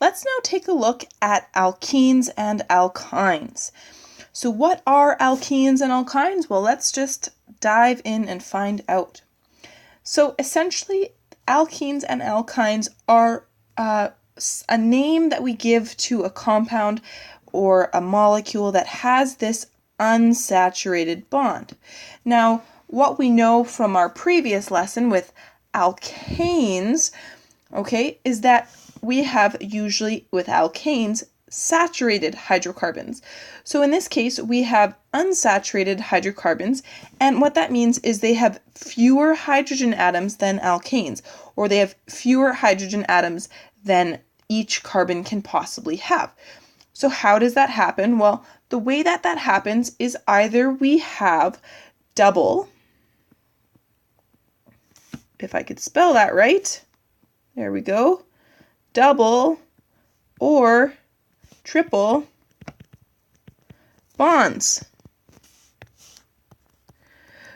let's now take a look at alkenes and alkynes. So what are alkenes and alkynes? Well, let's just dive in and find out. So essentially, alkenes and alkynes are a name that we give to a compound or a molecule that has this unsaturated bond. Now, what we know from our previous lesson with alkanes, okay, is that we have usually with alkanes saturated hydrocarbons. So in this case, we have unsaturated hydrocarbons, and what that means is they have fewer hydrogen atoms than alkanes, or they have fewer hydrogen atoms than each carbon can possibly have. So how does that happen? Well, the way that happens is either we have double, if I could spell that right, there we go, double or triple bonds.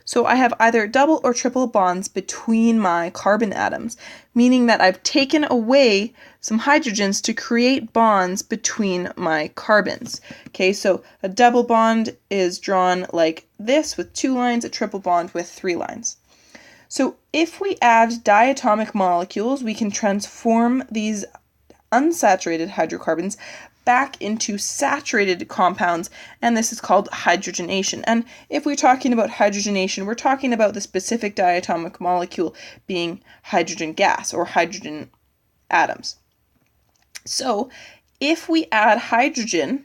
So I have either double or triple bonds between my carbon atoms, meaning that I've taken away some hydrogens to create bonds between my carbons. Okay, so a double bond is drawn like this with 2 lines, a triple bond with 3 lines. So if we add diatomic molecules, we can transform these unsaturated hydrocarbons back into saturated compounds, and this is called hydrogenation. And if we're talking about hydrogenation, we're talking about the specific diatomic molecule being hydrogen gas or hydrogen atoms. So if we add hydrogen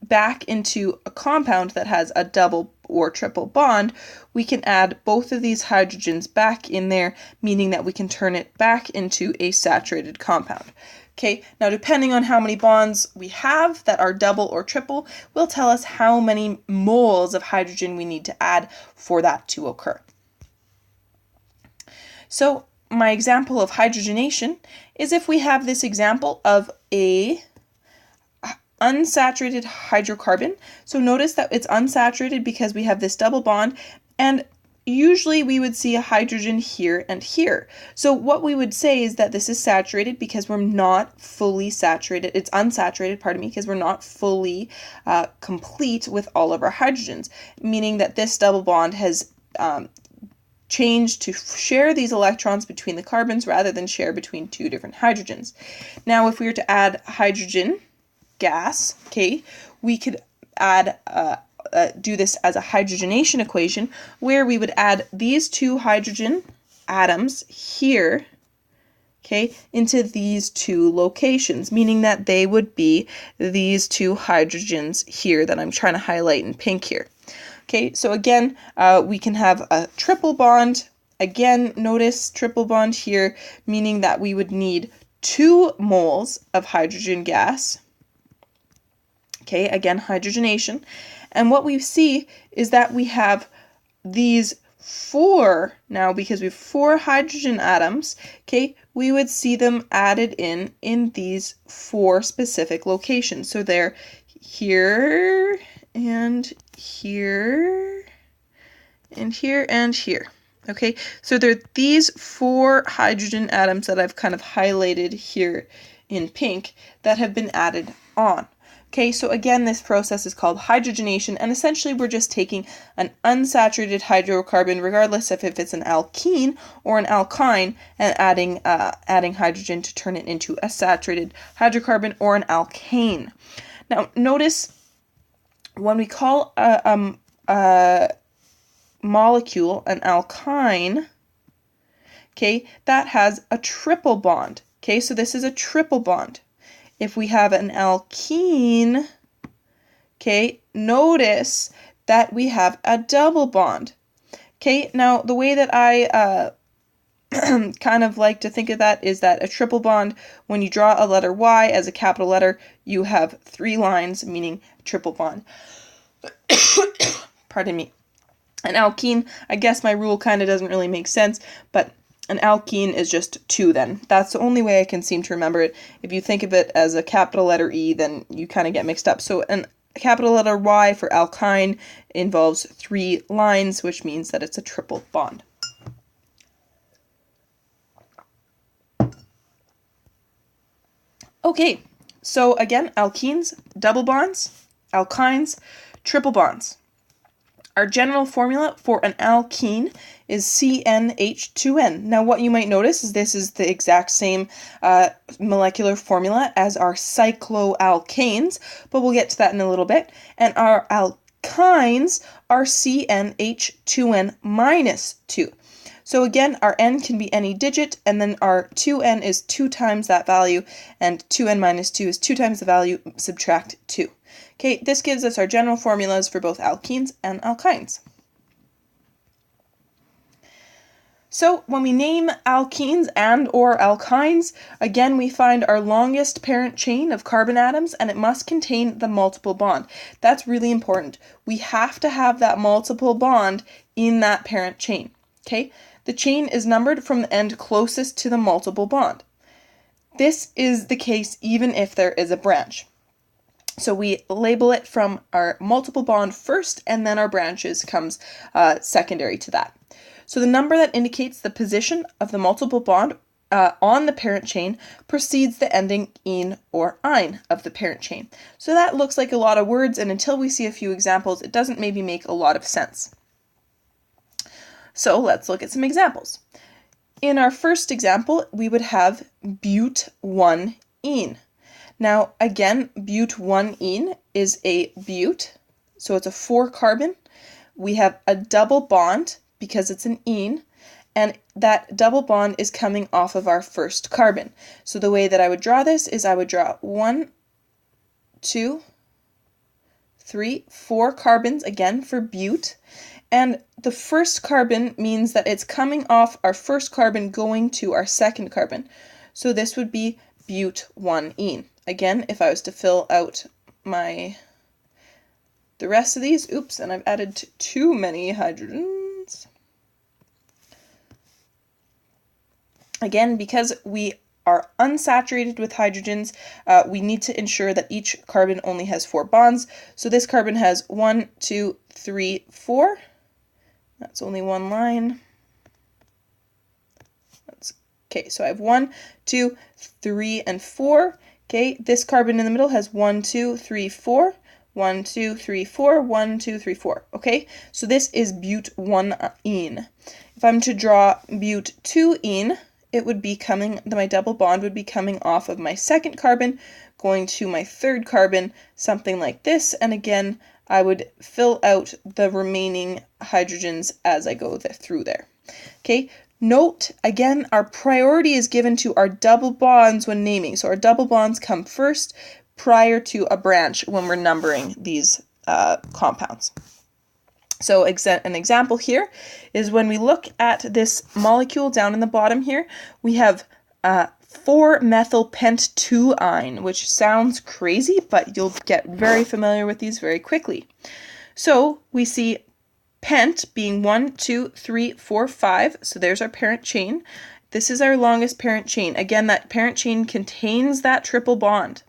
back into a compound that has a double or triple bond, we can add both of these hydrogens back in there, meaning that we can turn it back into a saturated compound. Okay, now depending on how many bonds we have that are double or triple will tell us how many moles of hydrogen we need to add for that to occur. So my example of hydrogenation is if we have this example of a unsaturated hydrocarbon. So notice that it's unsaturated because we have this double bond, and usually we would see a hydrogen here and here. So what we would say is that this is saturated because we're not fully saturated. It's unsaturated, because we're not fully complete with all of our hydrogens, meaning that this double bond has changed to share these electrons between the carbons rather than share between 2 different hydrogens. Now, if we were to add hydrogen gas, okay, we could add do this as a hydrogenation equation where we would add these 2 hydrogen atoms here, okay, into these 2 locations, meaning that they would be these 2 hydrogens here that I'm trying to highlight in pink here. Okay, so again, we can have a triple bond. Again, notice triple bond here, meaning that we would need 2 moles of hydrogen gas. Okay, again, hydrogenation. And what we see is that we have these 4, now because we have 4 hydrogen atoms, okay, we would see them added in these 4 specific locations. So they're here, and here, and here, and here. Okay, so there are these 4 hydrogen atoms that I've kind of highlighted here in pink that have been added on. Okay, so again, this process is called hydrogenation, and essentially we're just taking an unsaturated hydrocarbon, regardless of if it's an alkene or an alkyne, and adding hydrogen to turn it into a saturated hydrocarbon or an alkane. Now, notice when we call a molecule an alkyne, okay, that has a triple bond. Okay, so this is a triple bond. If we have an alkene, okay, notice that we have a double bond. Okay, now the way that I kind of like to think of that is that a triple bond, when you draw a letter Y as a capital letter, you have 3 lines, meaning triple bond. Pardon me. An alkene, I guess my rule kind of doesn't really make sense, but an alkene is just 2 then. That's the only way I can seem to remember it. If you think of it as a capital letter E, then you kind of get mixed up. So a capital letter Y for alkyne involves 3 lines, which means that it's a triple bond. Okay, So again, alkenes, double bonds, alkynes, triple bonds. Our general formula for an alkene is CnH2n. Now what you might notice is this is the exact same molecular formula as our cycloalkanes, but we'll get to that in a little bit. And our alkynes are CnH2n minus 2. So again, our n can be any digit, and then our 2n is 2 times that value, and 2n minus 2 is 2 times the value, subtract 2. Okay, this gives us our general formulas for both alkenes and alkynes. So when we name alkenes and or alkynes, again we find our longest parent chain of carbon atoms, and it must contain the multiple bond. That's really important. We have to have that multiple bond in that parent chain. Okay, the chain is numbered from the end closest to the multiple bond. This is the case even if there is a branch. So we label it from our multiple bond first, and then our branches comes secondary to that. So the number that indicates the position of the multiple bond on the parent chain precedes the ending "-ine" or "-ine" of the parent chain. So that looks like a lot of words, and until we see a few examples, it doesn't maybe make a lot of sense. So let's look at some examples. In our first example, we would have but-1-ene. Now, again, but-1-ene is a but, so it's a 4-carbon. We have a double bond because it's an ene, and that double bond is coming off of our first carbon. So the way that I would draw this is I would draw 1, 2, 3, 4 carbons, again for but, and the first carbon means that it's coming off our first carbon going to our second carbon. So this would be but-1-ene. Again, if I was to fill out the rest of these, oops, and I've added too many hydrogens. Again, because we are unsaturated with hydrogens, we need to ensure that each carbon only has 4 bonds. So this carbon has 1, 2, 3, 4. That's only one line. Okay, so I have 1, 2, 3, and 4. Okay, this carbon in the middle has 1, 2, 3, 4. 1, 2, 3, 4. 1, 2, 3, 4. Okay, so this is but-1-ene. If I'm to draw but-2-ene, it would be my double bond would be coming off of my second carbon, going to my third carbon, something like this. And again, I would fill out the remaining hydrogens as I go through there. Okay, note, again, our priority is given to our double bonds when naming. So our double bonds come first prior to a branch when we're numbering these compounds. So an example here is when we look at this molecule down in the bottom here, we have 4-methylpent-2-ine, which sounds crazy, but you'll get very familiar with these very quickly. So we see pent being 1, 2, 3, 4, 5. So there's our parent chain. This is our longest parent chain. Again, that parent chain contains that triple bond.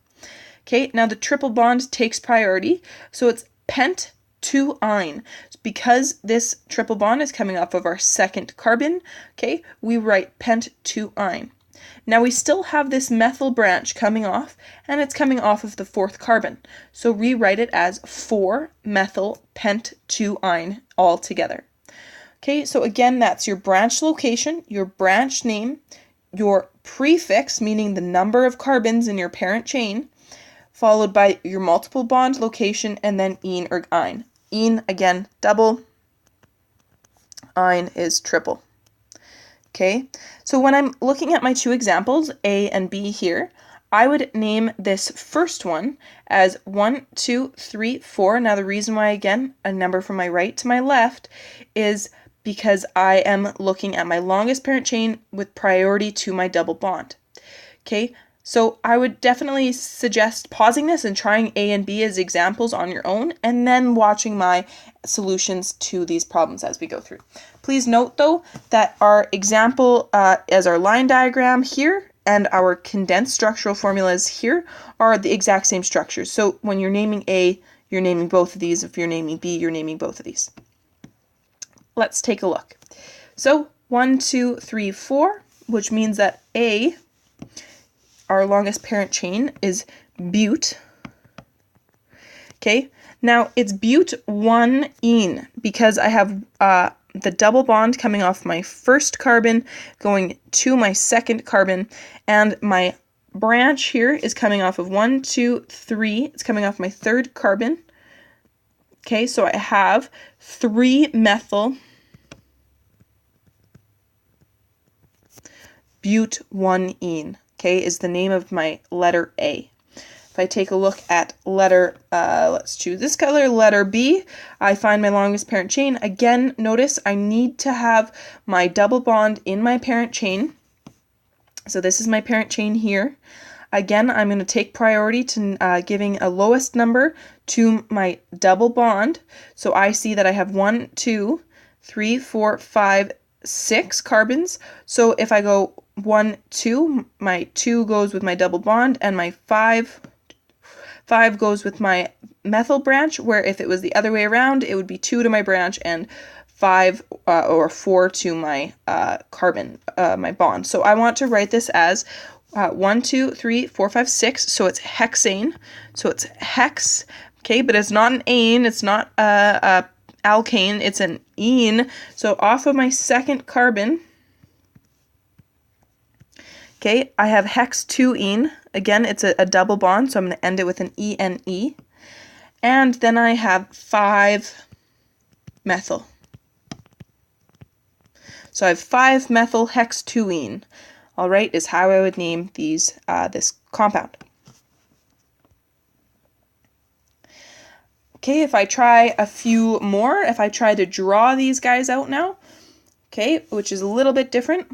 Okay, now the triple bond takes priority. So it's pent-2-ine. Because this triple bond is coming off of our second carbon, okay, we write pent-2-ine. Now we still have this methyl branch coming off, and it's coming off of the fourth carbon. So rewrite it as 4-methylpent-2-ine all together. Okay, so again, that's your branch location, your branch name, your prefix, meaning the number of carbons in your parent chain, followed by your multiple bond location, and then ene or ine. Ene, again, double. Ine is triple. Okay, so when I'm looking at my two examples, A and B here, I would name this first one as 1, 2, 3, 4. Now the reason why, again, a number from my right to my left is because I am looking at my longest parent chain with priority to my double bond. Okay, so I would definitely suggest pausing this and trying A and B as examples on your own, and then watching my solutions to these problems as we go through. Please note, though, that our example as our line diagram here and our condensed structural formulas here are the exact same structures. So when you're naming A, you're naming both of these. If you're naming B, you're naming both of these. Let's take a look. So 1, 2, 3, 4, which means that A, our longest parent chain, is bute. Okay, now it's but-1-ene because I have the double bond coming off my first carbon going to my second carbon, and my branch here is coming off of 1, 2, 3. It's coming off my third carbon. Okay, so I have 3-methyl but-1-ene, okay, is the name of my letter A. If I take a look at letter, let's choose this color, letter B, I find my longest parent chain. Again, notice I need to have my double bond in my parent chain. So this is my parent chain here. Again, I'm going to take priority to giving a lowest number to my double bond. So I see that I have 1, 2, 3, 4, 5, 6 carbons. So if I go 1, 2, my 2 goes with my double bond, and my 5 goes with my methyl branch, where if it was the other way around, it would be 2 to my branch and 5 or 4 to my carbon, my bond. So I want to write this as 1, 2, 3, 4, 5, 6. So it's hexane. So it's hex, okay, but it's not an ane. It's not a alkane. It's an ene. So off of my second carbon, okay, I have hex-2-ene. Again, it's a double bond, so I'm going to end it with an ene. And then I have 5-methyl. So I have 5-methyl hex-2-ene. All right, is how I would name these this compound. Okay, if I try a few more, if I try to draw these guys out now, okay, which is a little bit different,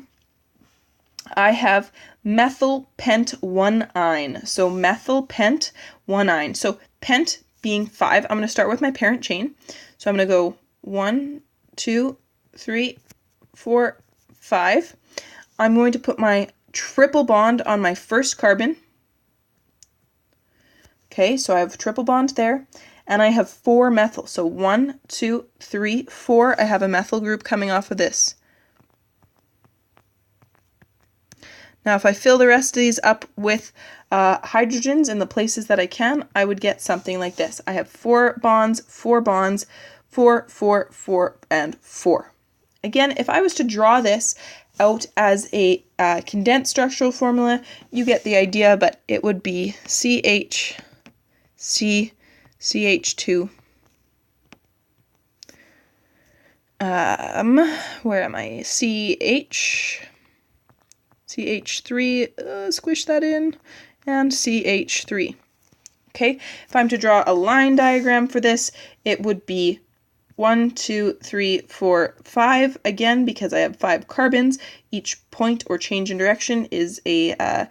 I have methyl pent-1-ine. So methyl pent-1-ine. So pent being 5, I'm going to start with my parent chain. So I'm going to go 1, 2, 3, 4, 5. I'm going to put my triple bond on my first carbon. Okay, so I have a triple bond there. And I have 4-methyl. So 1, 2, 3, 4. I have a methyl group coming off of this. Now, if I fill the rest of these up with hydrogens in the places that I can, I would get something like this. I have 4 bonds, 4 bonds, 4, 4, 4, and 4. Again, if I was to draw this out as a condensed structural formula, you get the idea, but it would be CH, C, CH2. Where am I? CH, CH3, squish that in, and CH3. Okay, if I'm to draw a line diagram for this, it would be 1, 2, 3, 4, 5. Again, because I have 5 carbons, each point or change in direction is a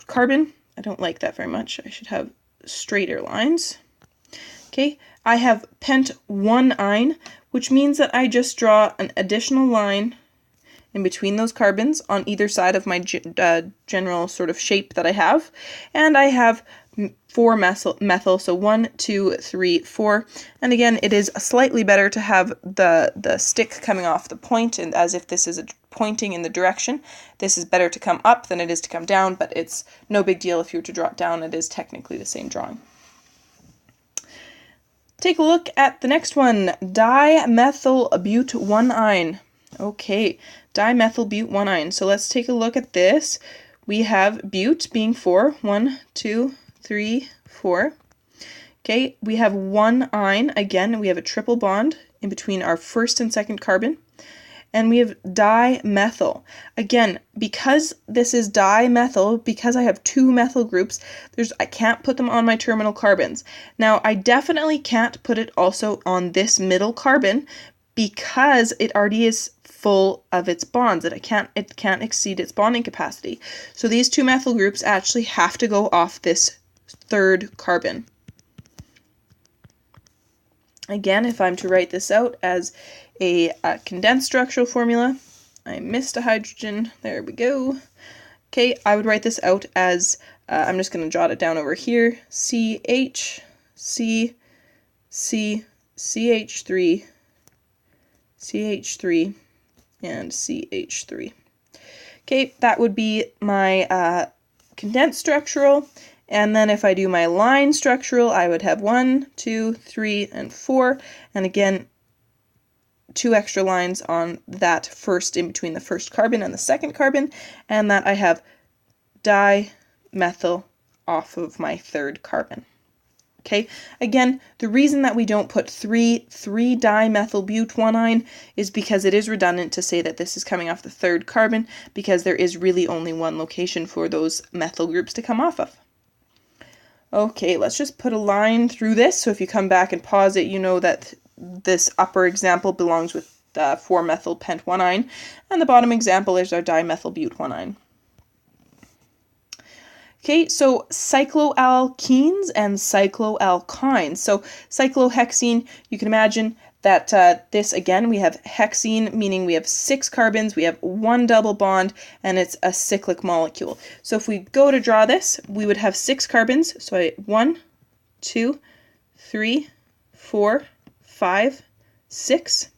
carbon. I don't like that very much. I should have straighter lines. Okay, I have pent-1-ine, which means that I just draw an additional line in between those carbons on either side of my general sort of shape that I have. And I have 4-methyl, so 1, 2, 3, 4. And again, it is slightly better to have the stick coming off the point, and as if this is pointing in the direction. This is better to come up than it is to come down, but it's no big deal if you were to draw it down. It is technically the same drawing. Take a look at the next one, dimethyl-but-1-ine. Okay, dimethyl-but-1-ine. So let's take a look at this. We have but being 4. 1, 2, 3, 4. Okay, we have 1-ine. Again, we have a triple bond in between our first and second carbon. And we have dimethyl. Again, because this is dimethyl, because I have 2 methyl groups, I can't put them on my terminal carbons. Now, I definitely can't put it also on this middle carbon because it already is full of its bonds. It can't exceed its bonding capacity. So these 2 methyl groups actually have to go off this third carbon. Again, if I'm to write this out as a condensed structural formula, I missed a hydrogen, there we go. Okay, I would write this out as, I'm just going to jot it down over here, CH, C, C, CH3, CH3, and CH3. Okay, that would be my condensed structural. And then if I do my line structural, I would have 1, 2, 3, and 4. And again, 2 extra lines on that first, in between the first carbon and the second carbon. And that I have dimethyl off of my third carbon. Okay, again, the reason that we don't put 3,3-dimethylbutanine is because it is redundant to say that this is coming off the third carbon, because there is really only one location for those methyl groups to come off of. Okay, let's just put a line through this, so if you come back and pause it, you know that this upper example belongs with 4-methylpentanine, and the bottom example is our dimethylbutanine. Okay, so cycloalkenes and cycloalkynes. So cyclohexene, you can imagine that this, again, we have hexene, meaning we have 6 carbons, we have 1 double bond, and it's a cyclic molecule. So if we go to draw this, we would have 6 carbons. So 1, 2, 3, 4, 5, 6.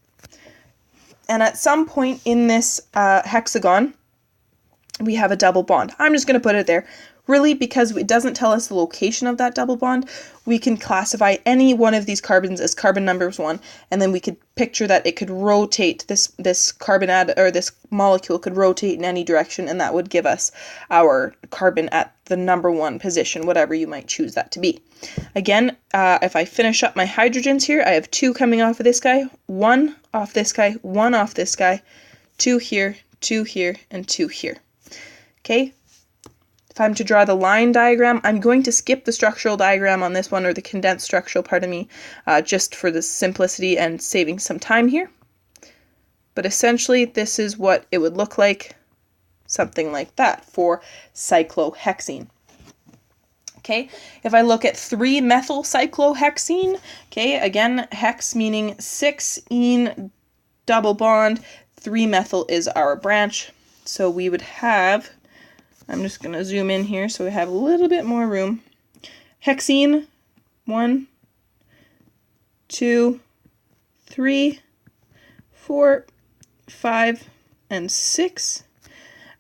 And at some point in this hexagon, we have a double bond. I'm just going to put it there. Really, because it doesn't tell us the location of that double bond, we can classify any one of these carbons as carbon numbers 1, and then we could picture that it could rotate, this carbon or this molecule could rotate in any direction, and that would give us our carbon at the number 1 position, whatever you might choose that to be. Again, if I finish up my hydrogens here, I have 2 coming off of this guy, 1 off this guy, 1 off this guy, 2 here, 2 here, and 2 here. Okay? If I'm to draw the line diagram, I'm going to skip the structural diagram on this one, or the condensed structural, pardon me, just for the simplicity and saving some time here. But essentially, this is what it would look like, something like that, for cyclohexene. Okay, if I look at 3-methylcyclohexene, okay, again, hex meaning 6-ene double bond, 3-methyl is our branch, so we would have, I'm just going to zoom in here so we have a little bit more room. Hexene, 1, 2, 3, 4, 5, and 6.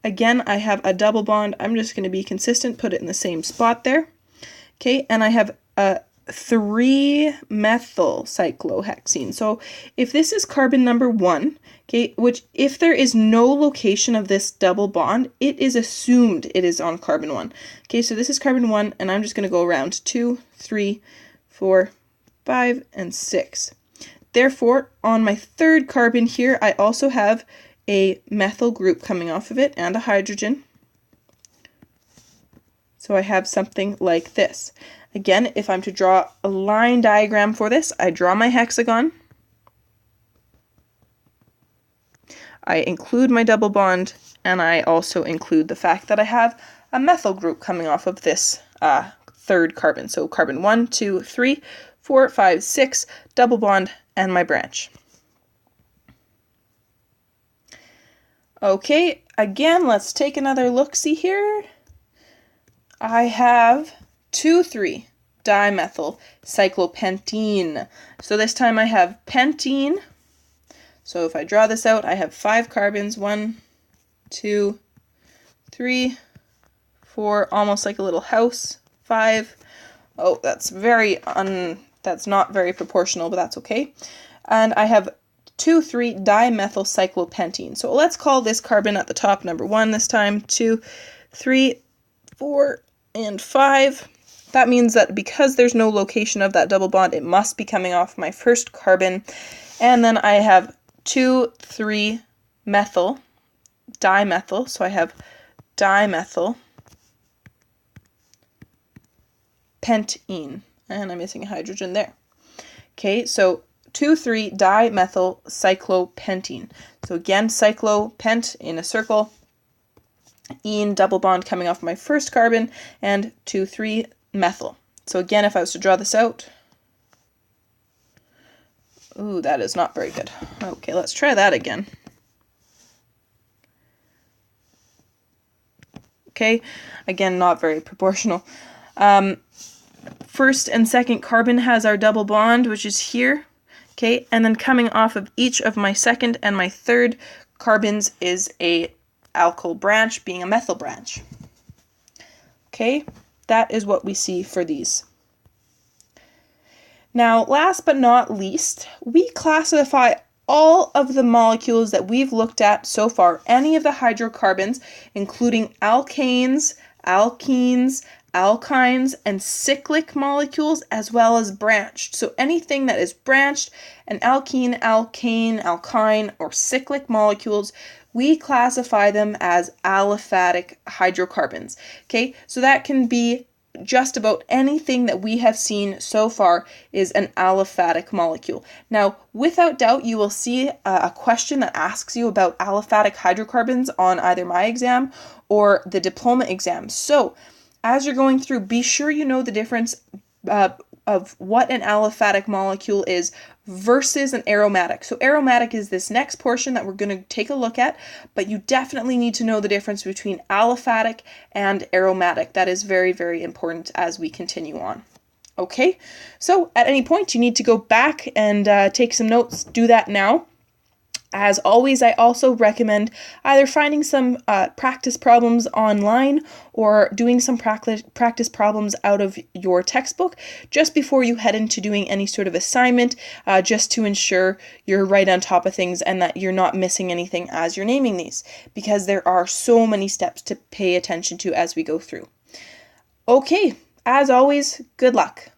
Again, I have a double bond. I'm just going to be consistent, put it in the same spot there. Okay, and I have a 3-methylcyclohexene. So if this is carbon number 1, okay, which if there is no location of this double bond, it is assumed it is on carbon 1. Okay, so this is carbon 1, and I'm just going to go around 2, 3, 4, 5, and 6. Therefore, on my third carbon here, I also have a methyl group coming off of it and a hydrogen. So I have something like this. Again, if I'm to draw a line diagram for this, I draw my hexagon. I include my double bond, and I also include the fact that I have a methyl group coming off of this third carbon. So carbon 1, 2, 3, 4, 5, 6, double bond, and my branch. Okay, again, let's take another look-see here. I have 2,3-dimethyl cyclopentene. So this time I have pentene. So if I draw this out, I have 5 carbons, 1, 2, 3, 4, almost like a little house, 5. Oh, that's that's not very proportional, but that's okay. And I have 2,3-dimethyl cyclopentene. So let's call this carbon at the top number 1 this time, 2, 3, 4, and 5. That means that because there's no location of that double bond, it must be coming off my first carbon. And then I have 2,3-methyl, dimethyl, so I have dimethyl pentene, and I'm missing a hydrogen there. Okay, so 2,3-dimethyl cyclopentene. So again, cyclopent in a circle, ene double bond coming off my first carbon, and 2,3-methyl. So again, if I was to draw this out, ooh, that is not very good. Okay, let's try that again. Okay, again, not very proportional. First and second carbon has our double bond, which is here. Okay, and then coming off of each of my second and my third carbons is a alkyl branch, being a methyl branch. Okay, that is what we see for these. Now, last but not least, we classify all of the molecules that we've looked at so far, any of the hydrocarbons, including alkanes, alkenes, alkynes, and cyclic molecules, as well as branched. So anything that is branched, an alkene, alkane, alkyne, or cyclic molecules, we classify them as aliphatic hydrocarbons. Okay, so that can be just about anything that we have seen so far is an aliphatic molecule. Now, without doubt, you will see a question that asks you about aliphatic hydrocarbons on either my exam or the diploma exam. So, as you're going through, be sure you know the difference of what an aliphatic molecule is versus an aromatic. So aromatic is this next portion that we're going to take a look at, but you definitely need to know the difference between aliphatic and aromatic. That is very, very important as we continue on. Okay, so at any point you need to go back and take some notes. Do that now. As always, I also recommend either finding some practice problems online or doing some practice problems out of your textbook just before you head into doing any sort of assignment, just to ensure you're right on top of things and that you're not missing anything as you're naming these, because there are so many steps to pay attention to as we go through. Okay, as always, good luck.